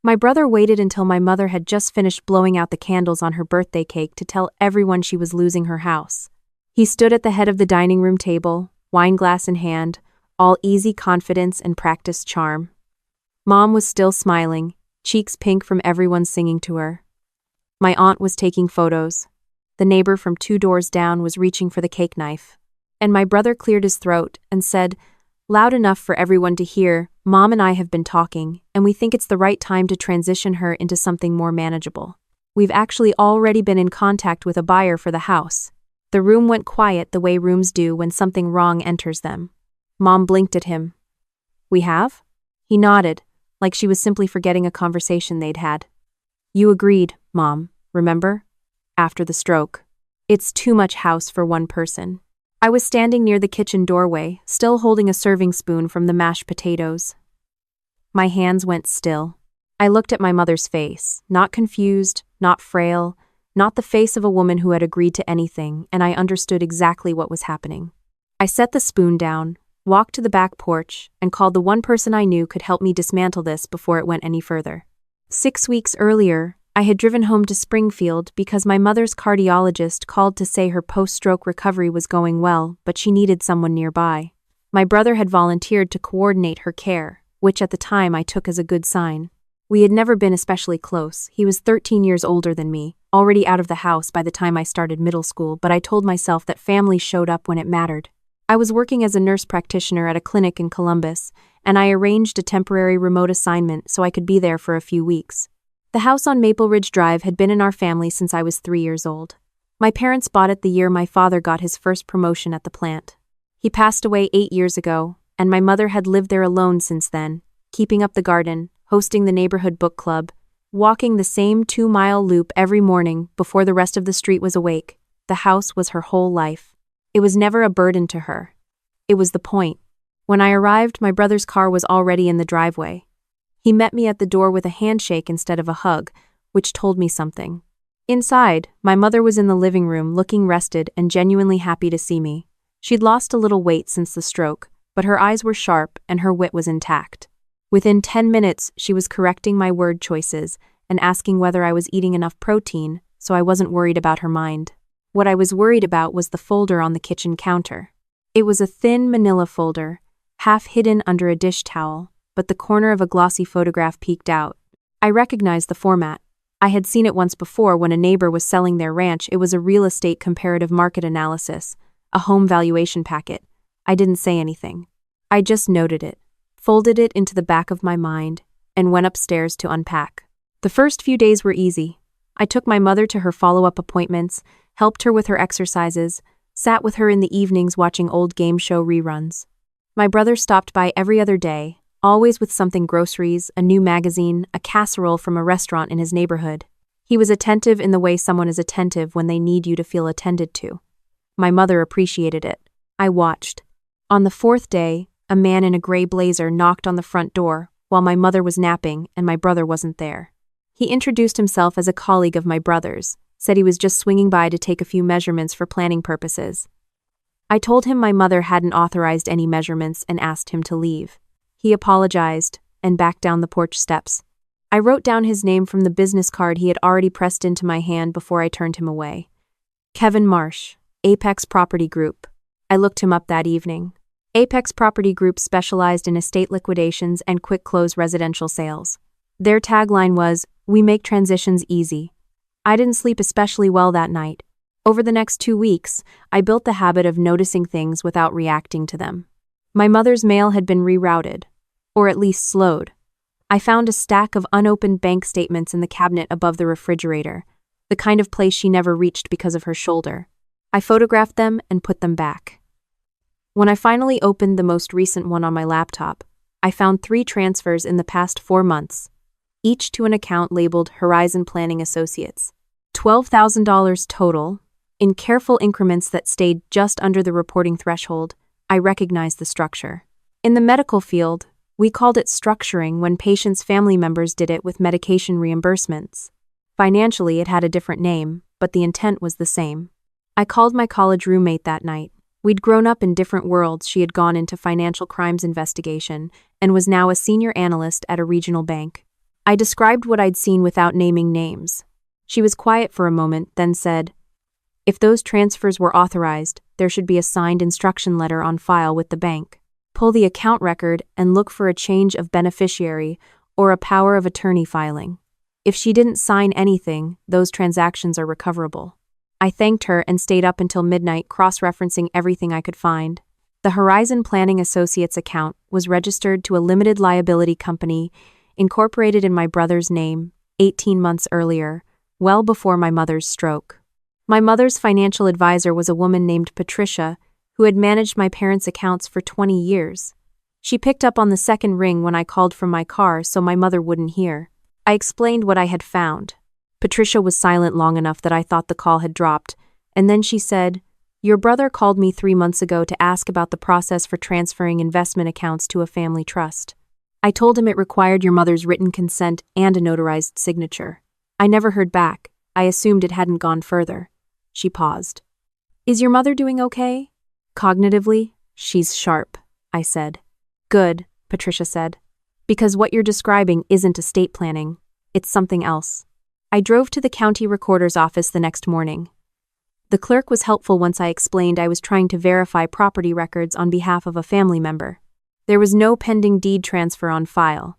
My brother waited until my mother had just finished blowing out the candles on her birthday cake to tell everyone she was losing her house. He stood at the head of the dining room table, wineglass in hand, all easy confidence and practiced charm. Mom was still smiling, cheeks pink from everyone singing to her. My aunt was taking photos. The neighbor from 2 doors down was reaching for the cake knife. And my brother cleared his throat and said, loud enough for everyone to hear, Mom and I have been talking, and we think it's the right time to transition her into something more manageable. We've actually already been in contact with a buyer for the house. The room went quiet the way rooms do when something wrong enters them. Mom blinked at him. We have? He nodded, like she was simply forgetting a conversation they'd had. You agreed, Mom, remember? After the stroke. It's too much house for one person. I was standing near the kitchen doorway, still holding a serving spoon from the mashed potatoes. My hands went still. I looked at my mother's face, not confused, not frail, not the face of a woman who had agreed to anything, and I understood exactly what was happening. I set the spoon down, walked to the back porch, and called the one person I knew could help me dismantle this before it went any further. 6 weeks earlier, I had driven home to Springfield because my mother's cardiologist called to say her post-stroke recovery was going well, but she needed someone nearby. My brother had volunteered to coordinate her care, which at the time I took as a good sign. We had never been especially close. He was 13 years older than me, already out of the house by the time I started middle school, but I told myself that family showed up when it mattered. I was working as a nurse practitioner at a clinic in Columbus, and I arranged a temporary remote assignment so I could be there for a few weeks. The house on Maple Ridge Drive had been in our family since I was 3 years old. My parents bought it the year my father got his first promotion at the plant. He passed away 8 years ago, and my mother had lived there alone since then, keeping up the garden, hosting the neighborhood book club, walking the same 2-mile loop every morning before the rest of the street was awake. The house was her whole life. It was never a burden to her. It was the point. When I arrived, my brother's car was already in the driveway. He met me at the door with a handshake instead of a hug, which told me something. Inside, my mother was in the living room looking rested and genuinely happy to see me. She'd lost a little weight since the stroke, but her eyes were sharp and her wit was intact. Within 10 minutes, she was correcting my word choices and asking whether I was eating enough protein, so I wasn't worried about her mind. What I was worried about was the folder on the kitchen counter. It was a thin manila folder, half hidden under a dish towel, but the corner of a glossy photograph peeked out. I recognized the format. I had seen it once before when a neighbor was selling their ranch. It was a real estate comparative market analysis, a home valuation packet. I didn't say anything. I just noted it, folded it into the back of my mind, and went upstairs to unpack. The first few days were easy. I took my mother to her follow-up appointments, helped her with her exercises, sat with her in the evenings watching old game show reruns. My brother stopped by every other day, always with something: groceries, a new magazine, a casserole from a restaurant in his neighborhood. He was attentive in the way someone is attentive when they need you to feel attended to. My mother appreciated it. I watched. On the 4th day, a man in a gray blazer knocked on the front door while my mother was napping and my brother wasn't there. He introduced himself as a colleague of my brother's, said he was just swinging by to take a few measurements for planning purposes. I told him my mother hadn't authorized any measurements and asked him to leave. He apologized and backed down the porch steps. I wrote down his name from the business card he had already pressed into my hand before I turned him away. Kevin Marsh, Apex Property Group. I looked him up that evening. Apex Property Group specialized in estate liquidations and quick-close residential sales. Their tagline was, "We make transitions easy." I didn't sleep especially well that night. Over the next 2 weeks, I built the habit of noticing things without reacting to them. My mother's mail had been rerouted, or at least slowed. I found a stack of unopened bank statements in the cabinet above the refrigerator, the kind of place she never reached because of her shoulder. I photographed them and put them back. When I finally opened the most recent one on my laptop, I found 3 transfers in the past 4 months, each to an account labeled Horizon Planning Associates. $12,000 total, in careful increments that stayed just under the reporting threshold. I recognized the structure. In the medical field, we called it structuring when patients' family members did it with medication reimbursements. Financially, it had a different name, but the intent was the same. I called my college roommate that night. We'd grown up in different worlds. She had gone into financial crimes investigation and was now a senior analyst at a regional bank. I described what I'd seen without naming names. She was quiet for a moment, then said, "If those transfers were authorized, there should be a signed instruction letter on file with the bank. Pull the account record and look for a change of beneficiary or a power of attorney filing. If she didn't sign anything, those transactions are recoverable." I thanked her and stayed up until midnight cross-referencing everything I could find. The Horizon Planning Associates account was registered to a limited liability company incorporated in my brother's name 18 months earlier, well before my mother's stroke. My mother's financial advisor was a woman named Patricia, who had managed my parents' accounts for 20 years. She picked up on the second ring when I called from my car so my mother wouldn't hear. I explained what I had found. Patricia was silent long enough that I thought the call had dropped, and then she said, "Your brother called me 3 months ago to ask about the process for transferring investment accounts to a family trust. I told him it required your mother's written consent and a notarized signature. I never heard back. I assumed it hadn't gone further." She paused. "Is your mother doing okay?" "Cognitively, she's sharp," I said. "Good," Patricia said. "Because what you're describing isn't estate planning. It's something else." I drove to the county recorder's office the next morning. The clerk was helpful once I explained I was trying to verify property records on behalf of a family member. There was no pending deed transfer on file.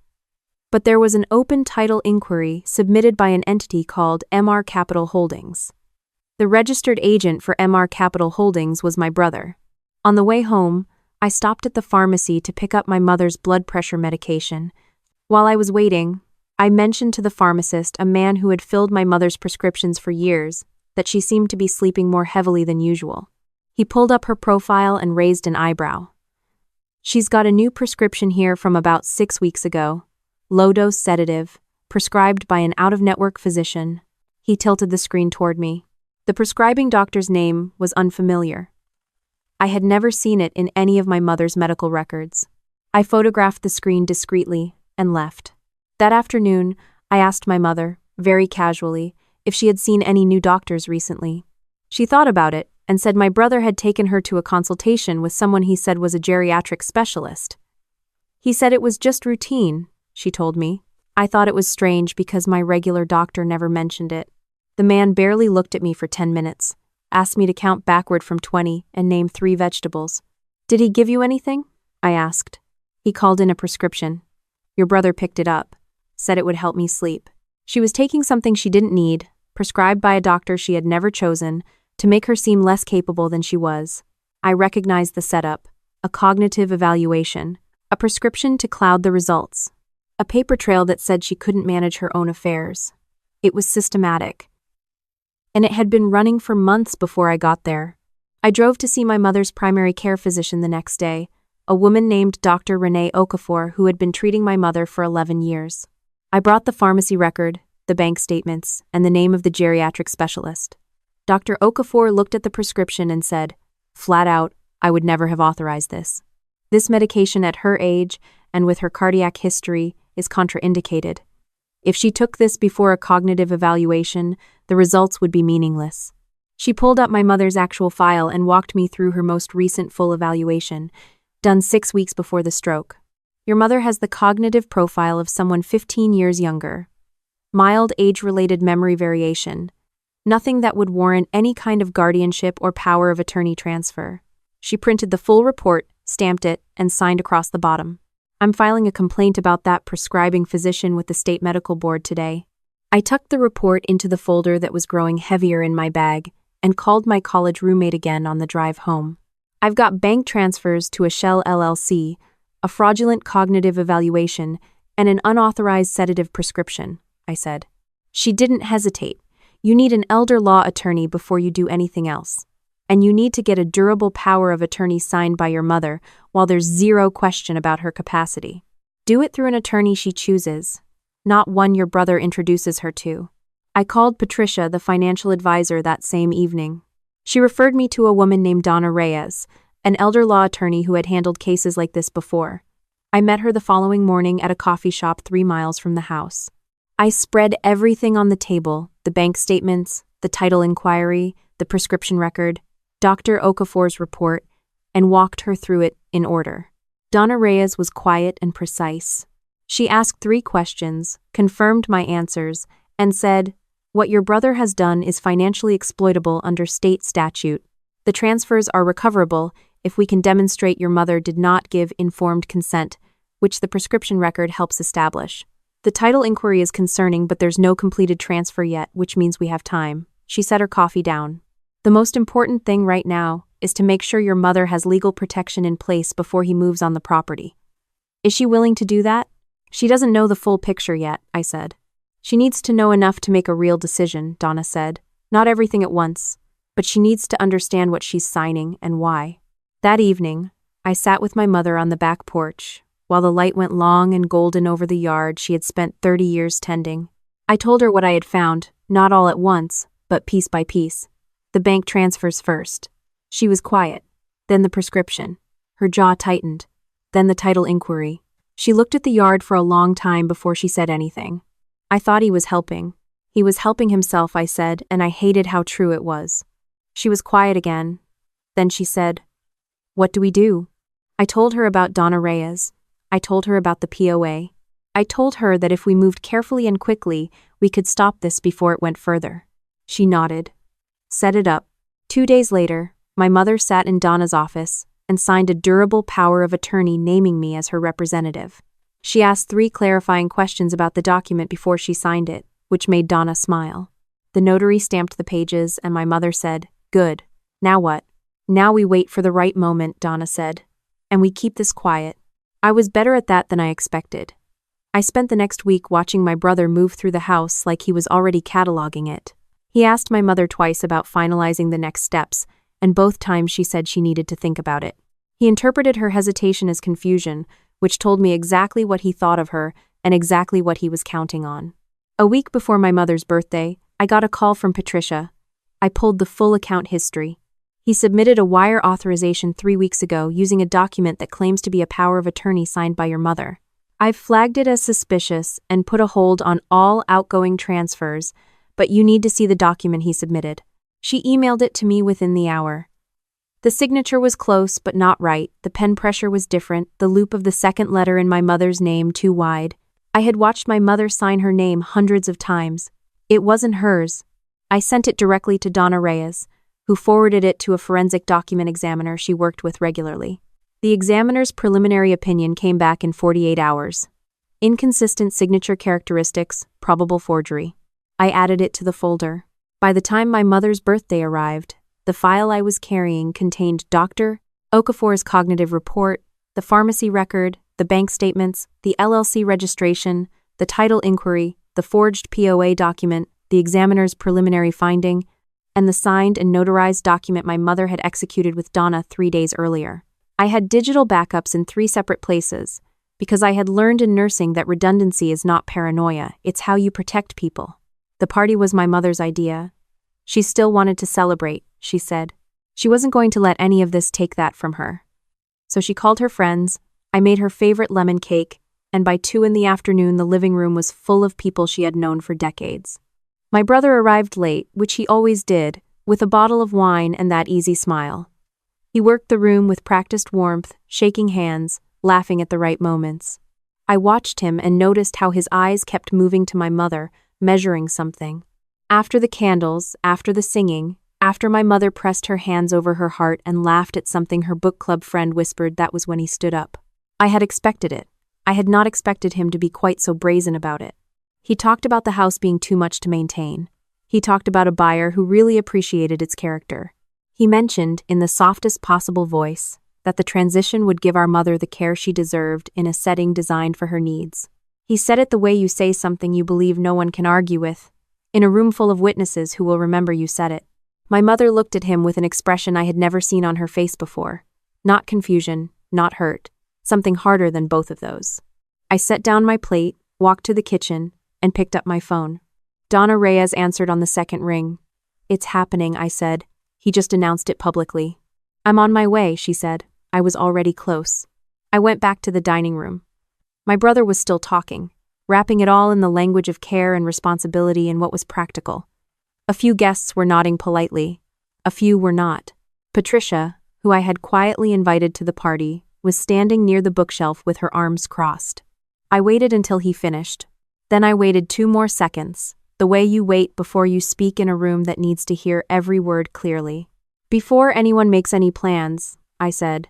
But there was an open title inquiry submitted by an entity called MR Capital Holdings. The registered agent for MR Capital Holdings was my brother. On the way home, I stopped at the pharmacy to pick up my mother's blood pressure medication. While I was waiting, I mentioned to the pharmacist, a man who had filled my mother's prescriptions for years, that she seemed to be sleeping more heavily than usual. He pulled up her profile and raised an eyebrow. "She's got a new prescription here from about 6 weeks ago. Low-dose sedative, prescribed by an out-of-network physician." He tilted the screen toward me. The prescribing doctor's name was unfamiliar. I had never seen it in any of my mother's medical records. I photographed the screen discreetly and left. That afternoon, I asked my mother, very casually, if she had seen any new doctors recently. She thought about it and said my brother had taken her to a consultation with someone he said was a geriatric specialist. "He said it was just routine," she told me. I thought it was strange because my regular doctor never mentioned it. The man barely looked at me for 10 minutes, asked me to count backward from 20 and name 3 vegetables. "Did he give you anything?" I asked. "He called in a prescription. Your brother picked it up. Said it would help me sleep." She was taking something she didn't need, prescribed by a doctor she had never chosen, to make her seem less capable than she was. I recognized the setup: a cognitive evaluation, a prescription to cloud the results, a paper trail that said she couldn't manage her own affairs. It was systematic. And it had been running for months before I got there. I drove to see my mother's primary care physician the next day, a woman named Dr. Renee Okafor, who had been treating my mother for 11 years. I brought the pharmacy record, the bank statements, and the name of the geriatric specialist. Dr. Okafor looked at the prescription and said, flat out, I would never have authorized this. This medication at her age and with her cardiac history is contraindicated. If she took this before a cognitive evaluation, the results would be meaningless. She pulled up my mother's actual file and walked me through her most recent full evaluation, done 6 weeks before the stroke. Your mother has the cognitive profile of someone 15 years younger. Mild age-related memory variation. Nothing that would warrant any kind of guardianship or power of attorney transfer. She printed the full report, stamped it, and signed across the bottom. I'm filing a complaint about that prescribing physician with the state medical board today. I tucked the report into the folder that was growing heavier in my bag and called my college roommate again on the drive home. I've got bank transfers to a Shell LLC, a fraudulent cognitive evaluation, and an unauthorized sedative prescription, I said. She didn't hesitate. You need an elder law attorney before you do anything else. And you need to get a durable power of attorney signed by your mother while there's zero question about her capacity. Do it through an attorney she chooses, not one your brother introduces her to. I called Patricia, the financial advisor, that same evening. She referred me to a woman named Donna Reyes, an elder law attorney who had handled cases like this before. I met her the following morning at a coffee shop 3 miles from the house. I spread everything on the table, the bank statements, the title inquiry, the prescription record, Dr. Okafor's report, and walked her through it in order. Donna Reyes was quiet and precise. She asked 3 questions, confirmed my answers, and said, "What your brother has done is financially exploitable under state statute. The transfers are recoverable if we can demonstrate your mother did not give informed consent, which the prescription record helps establish. The title inquiry is concerning, but there's no completed transfer yet, which means we have time." She set her coffee down. "The most important thing right now is to make sure your mother has legal protection in place before he moves on the property." "Is she willing to do that?" "She doesn't know the full picture yet," I said. "She needs to know enough to make a real decision," Donna said. "Not everything at once, but she needs to understand what she's signing and why." That evening, I sat with my mother on the back porch, while the light went long and golden over the yard she had spent 30 years tending. I told her what I had found, not all at once, but piece by piece. The bank transfers first. She was quiet. Then the prescription. Her jaw tightened. Then the title inquiry. She looked at the yard for a long time before she said anything. I thought he was helping. He was helping himself, I said, and I hated how true it was. She was quiet again. Then she said, "What do we do?" I told her about Donna Reyes. I told her about the POA. I told her that if we moved carefully and quickly, we could stop this before it went further. She nodded. "Set it up." 2 days later, my mother sat in Donna's office and signed a durable power of attorney naming me as her representative. She asked 3 clarifying questions about the document before she signed it, which made Donna smile. The notary stamped the pages and my mother said, "Good. Now what?" "Now we wait for the right moment," Donna said. "And we keep this quiet." I was better at that than I expected. I spent the next week watching my brother move through the house like he was already cataloging it. He asked my mother twice about finalizing the next steps, and both times she said she needed to think about it. He interpreted her hesitation as confusion, which told me exactly what he thought of her and exactly what he was counting on. A week before my mother's birthday, I got a call from Patricia. I pulled the full account history. He submitted a wire authorization 3 weeks ago using a document that claims to be a power of attorney signed by your mother. I've flagged it as suspicious and put a hold on all outgoing transfers, but you need to see the document he submitted. She emailed it to me within the hour. The signature was close but not right, the pen pressure was different, the loop of the second letter in my mother's name too wide. I had watched my mother sign her name hundreds of times. It wasn't hers. I sent it directly to Donna Reyes, who forwarded it to a forensic document examiner she worked with regularly. The examiner's preliminary opinion came back in 48 hours. Inconsistent signature characteristics, probable forgery. I added it to the folder. By the time my mother's birthday arrived, the file I was carrying contained Dr. Okafor's cognitive report, the pharmacy record, the bank statements, the LLC registration, the title inquiry, the forged POA document, the examiner's preliminary finding, and the signed and notarized document my mother had executed with Donna 3 days earlier. I had digital backups in 3 separate places, because I had learned in nursing that redundancy is not paranoia, it's how you protect people. The party was my mother's idea. She still wanted to celebrate, she said. She wasn't going to let any of this take that from her. So she called her friends, I made her favorite lemon cake, and by 2 in the afternoon the living room was full of people she had known for decades. My brother arrived late, which he always did, with a bottle of wine and that easy smile. He worked the room with practiced warmth, shaking hands, laughing at the right moments. I watched him and noticed how his eyes kept moving to my mother, measuring something. After the candles, after the singing, after my mother pressed her hands over her heart and laughed at something her book club friend whispered, that was when he stood up. I had expected it. I had not expected him to be quite so brazen about it. He talked about the house being too much to maintain. He talked about a buyer who really appreciated its character. He mentioned, in the softest possible voice, that the transition would give our mother the care she deserved in a setting designed for her needs. He said it the way you say something you believe no one can argue with, in a room full of witnesses who will remember you said it. My mother looked at him with an expression I had never seen on her face before. Not confusion, not hurt, something harder than both of those. I set down my plate, walked to the kitchen, and picked up my phone. Donna Reyes answered on the second ring. "It's happening," I said. "He just announced it publicly." "I'm on my way," she said. I was already close. I went back to the dining room. My brother was still talking, wrapping it all in the language of care and responsibility and what was practical. A few guests were nodding politely. A few were not. Patricia, who I had quietly invited to the party, was standing near the bookshelf with her arms crossed. I waited until he finished. Then I waited 2 more seconds, the way you wait before you speak in a room that needs to hear every word clearly. Before anyone makes any plans, I said,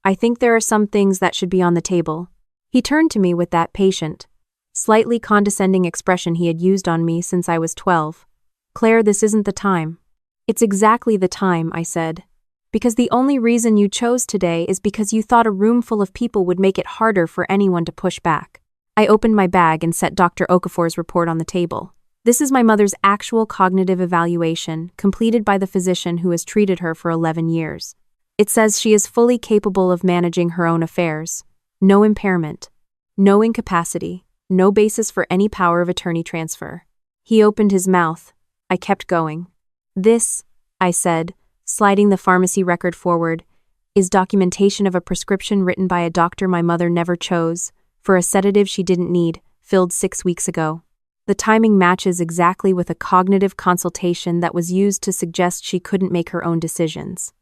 I think there are some things that should be on the table. He turned to me with that patient, slightly condescending expression he had used on me since I was 12. Claire, this isn't the time. It's exactly the time, I said. Because the only reason you chose today is because you thought a room full of people would make it harder for anyone to push back. I opened my bag and set Dr. Okafor's report on the table. This is my mother's actual cognitive evaluation, completed by the physician who has treated her for 11 years. It says she is fully capable of managing her own affairs. No impairment. No incapacity. No basis for any power of attorney transfer. He opened his mouth. I kept going. This, I said, sliding the pharmacy record forward, is documentation of a prescription written by a doctor my mother never chose, for a sedative she didn't need, filled 6 weeks ago. The timing matches exactly with a cognitive consultation that was used to suggest she couldn't make her own decisions.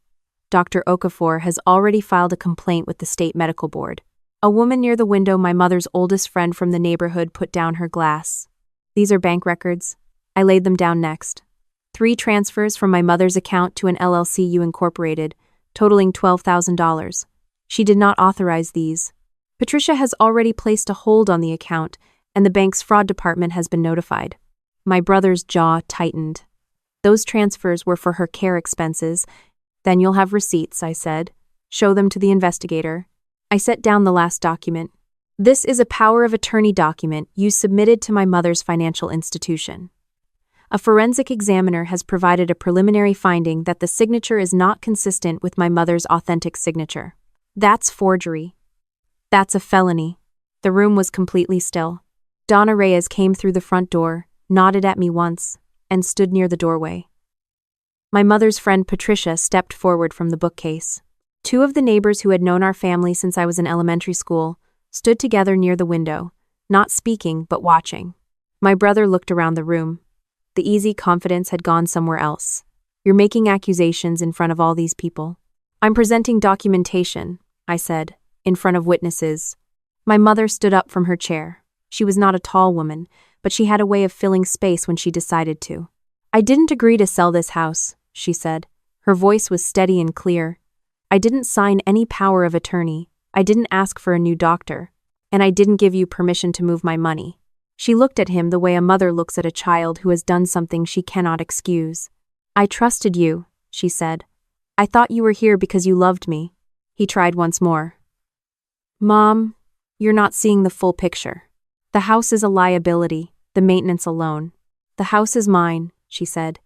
Dr. Okafor has already filed a complaint with the state medical board. A woman near the window, my mother's oldest friend from the neighborhood, put down her glass. These are bank records. I laid them down next. 3 transfers from my mother's account to an LLC you incorporated, totaling $12,000. She did not authorize these. Patricia has already placed a hold on the account, and the bank's fraud department has been notified. My brother's jaw tightened. Those transfers were for her care expenses. Then you'll have receipts, I said. Show them to the investigator. I set down the last document. This is a power of attorney document you submitted to my mother's financial institution. A forensic examiner has provided a preliminary finding that the signature is not consistent with my mother's authentic signature. That's forgery. That's a felony. The room was completely still. Donna Reyes came through the front door, nodded at me once, and stood near the doorway. My mother's friend Patricia stepped forward from the bookcase. 2 of the neighbors who had known our family since I was in elementary school stood together near the window, not speaking but watching. My brother looked around the room. The easy confidence had gone somewhere else. You're making accusations in front of all these people. I'm presenting documentation, I said, in front of witnesses. My mother stood up from her chair. She was not a tall woman, but she had a way of filling space when she decided to. I didn't agree to sell this house, she said. Her voice was steady and clear. I didn't sign any power of attorney. I didn't ask for a new doctor. And I didn't give you permission to move my money. She looked at him the way a mother looks at a child who has done something she cannot excuse. I trusted you, she said. I thought you were here because you loved me. He tried once more. Mom, you're not seeing the full picture. The house is a liability, the maintenance alone. The house is mine, she said,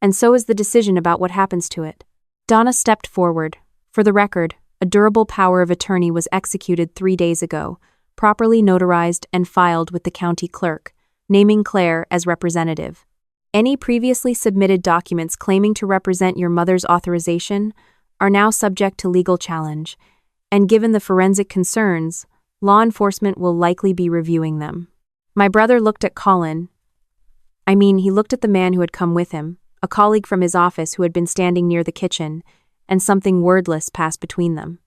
and so is the decision about what happens to it. Donna stepped forward. For the record, a durable power of attorney was executed 3 days ago, properly notarized and filed with the county clerk, naming Claire as representative. Any previously submitted documents claiming to represent your mother's authorization are now subject to legal challenge, and given the forensic concerns, law enforcement will likely be reviewing them. My brother looked at Colin. He looked at the man who had come with him, a colleague from his office who had been standing near the kitchen, and something wordless passed between them.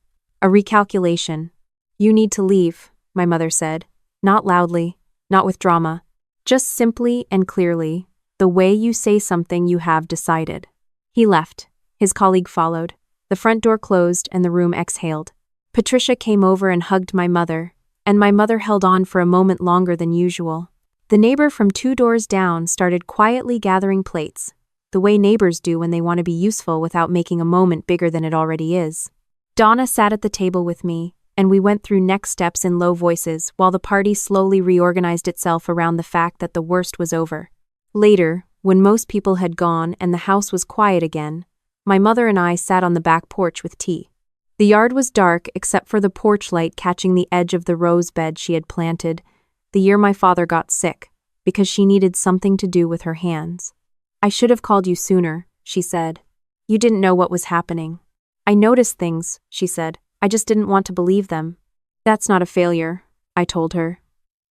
A recalculation. You need to leave, my mother said, not loudly, not with drama, just simply and clearly, the way you say something you have decided. He left. His colleague followed. The front door closed and the room exhaled. Patricia came over and hugged my mother, and my mother held on for a moment longer than usual. The neighbor from 2 doors down started quietly gathering plates, the way neighbors do when they want to be useful without making a moment bigger than it already is. Donna sat at the table with me, and we went through next steps in low voices while the party slowly reorganized itself around the fact that the worst was over. Later, when most people had gone and the house was quiet again, my mother and I sat on the back porch with tea. The yard was dark except for the porch light catching the edge of the rose bed she had planted the year my father got sick, because she needed something to do with her hands. I should have called you sooner, she said. You didn't know what was happening. I noticed things, she said. I just didn't want to believe them. That's not a failure, I told her.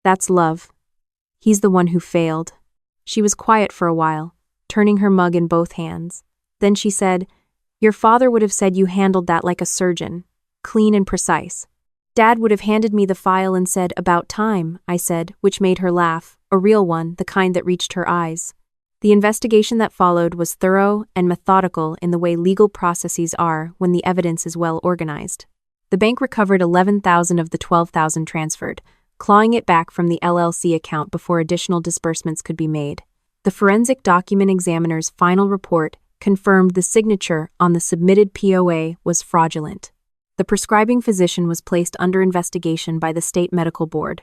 That's love. He's the one who failed. She was quiet for a while, turning her mug in both hands. Then she said, Your father would have said you handled that like a surgeon, clean and precise. Dad would have handed me the file and said, "About time," I said, which made her laugh, a real one, the kind that reached her eyes. The investigation that followed was thorough and methodical in the way legal processes are when the evidence is well organized. The bank recovered $11,000 of the $12,000 transferred, clawing it back from the LLC account before additional disbursements could be made. The forensic document examiner's final report confirmed the signature on the submitted POA was fraudulent. The prescribing physician was placed under investigation by the state medical board.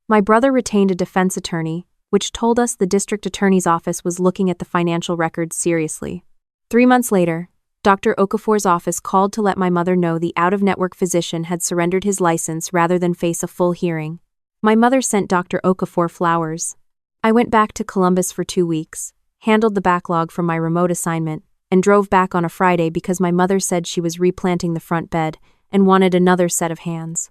My brother retained a defense attorney, which told us the district attorney's office was looking at the financial records seriously. 3 months later, Dr. Okafor's office called to let my mother know the out-of-network physician had surrendered his license rather than face a full hearing. My mother sent Dr. Okafor flowers. I went back to Columbus for 2 weeks, handled the backlog from my remote assignment, and drove back on a Friday because my mother said she was replanting the front bed and wanted another set of hands.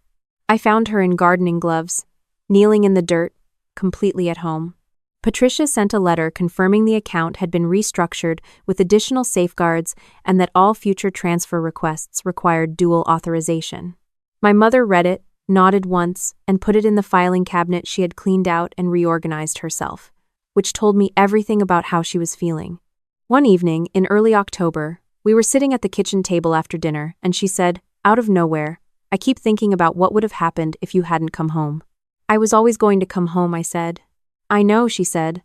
I found her in gardening gloves, kneeling in the dirt, completely at home. Patricia sent a letter confirming the account had been restructured with additional safeguards and that all future transfer requests required dual authorization. My mother read it, nodded once, and put it in the filing cabinet she had cleaned out and reorganized herself, which told me everything about how she was feeling. One evening, in early October, we were sitting at the kitchen table after dinner, and she said, out of nowhere, "I keep thinking about what would have happened if you hadn't come home." "I was always going to come home," I said. "I know," she said.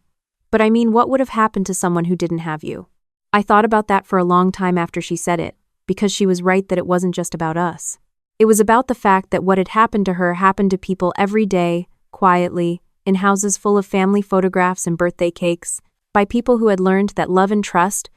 "But I mean, what would have happened to someone who didn't have you?" I thought about that for a long time after she said it, because she was right that it wasn't just about us. It was about the fact that what had happened to her happened to people every day, quietly, in houses full of family photographs and birthday cakes, by people who had learned that love and trust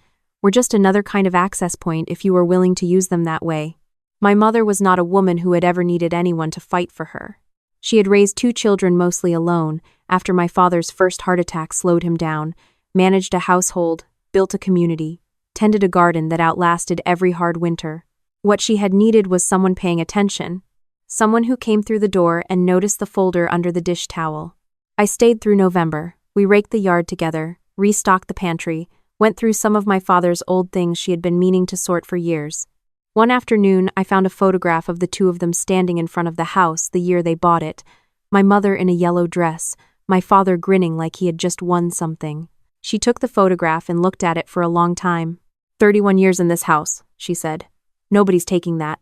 were just another kind of access point if you were willing to use them that way. My mother was not a woman who had ever needed anyone to fight for her. She had raised 2 children mostly alone after my father's first heart attack slowed him down, managed a household, built a community, tended a garden that outlasted every hard winter. What she had needed was someone paying attention, someone who came through the door and noticed the folder under the dish towel. I stayed through November. We raked the yard together, restocked the pantry, went through some of my father's old things she had been meaning to sort for years. One afternoon, I found a photograph of the 2 of them standing in front of the house the year they bought it, my mother in a yellow dress, my father grinning like he had just won something. She took the photograph and looked at it for a long time. 31 years in this house, she said. Nobody's taking that.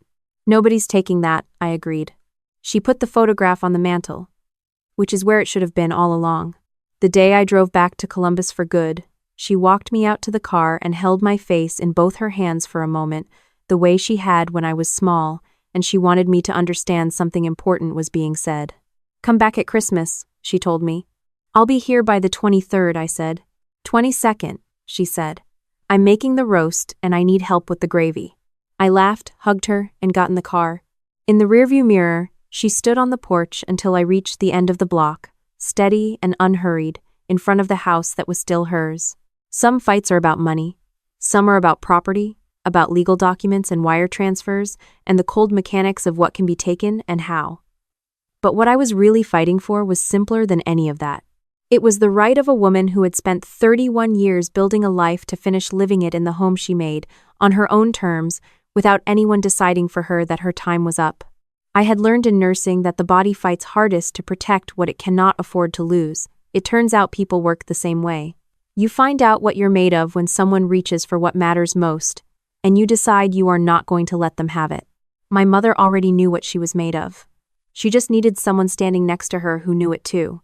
Nobody's taking that, I agreed. She put the photograph on the mantel, which is where it should have been all along. The day I drove back to Columbus for good, she walked me out to the car and held my face in both her hands for a moment, the way she had when I was small, and she wanted me to understand something important was being said. "Come back at Christmas," she told me. "I'll be here by the 23rd, I said. 22nd, she said. "I'm making the roast and I need help with the gravy." I laughed, hugged her, and got in the car. In the rearview mirror, she stood on the porch until I reached the end of the block, steady and unhurried, in front of the house that was still hers. Some fights are about money. Some are about property, about legal documents and wire transfers, and the cold mechanics of what can be taken and how. But what I was really fighting for was simpler than any of that. It was the right of a woman who had spent 31 years building a life to finish living it in the home she made, on her own terms, without anyone deciding for her that her time was up. I had learned in nursing that the body fights hardest to protect what it cannot afford to lose. It turns out people work the same way. You find out what you're made of when someone reaches for what matters most, and you decide you are not going to let them have it. My mother already knew what she was made of. She just needed someone standing next to her who knew it too.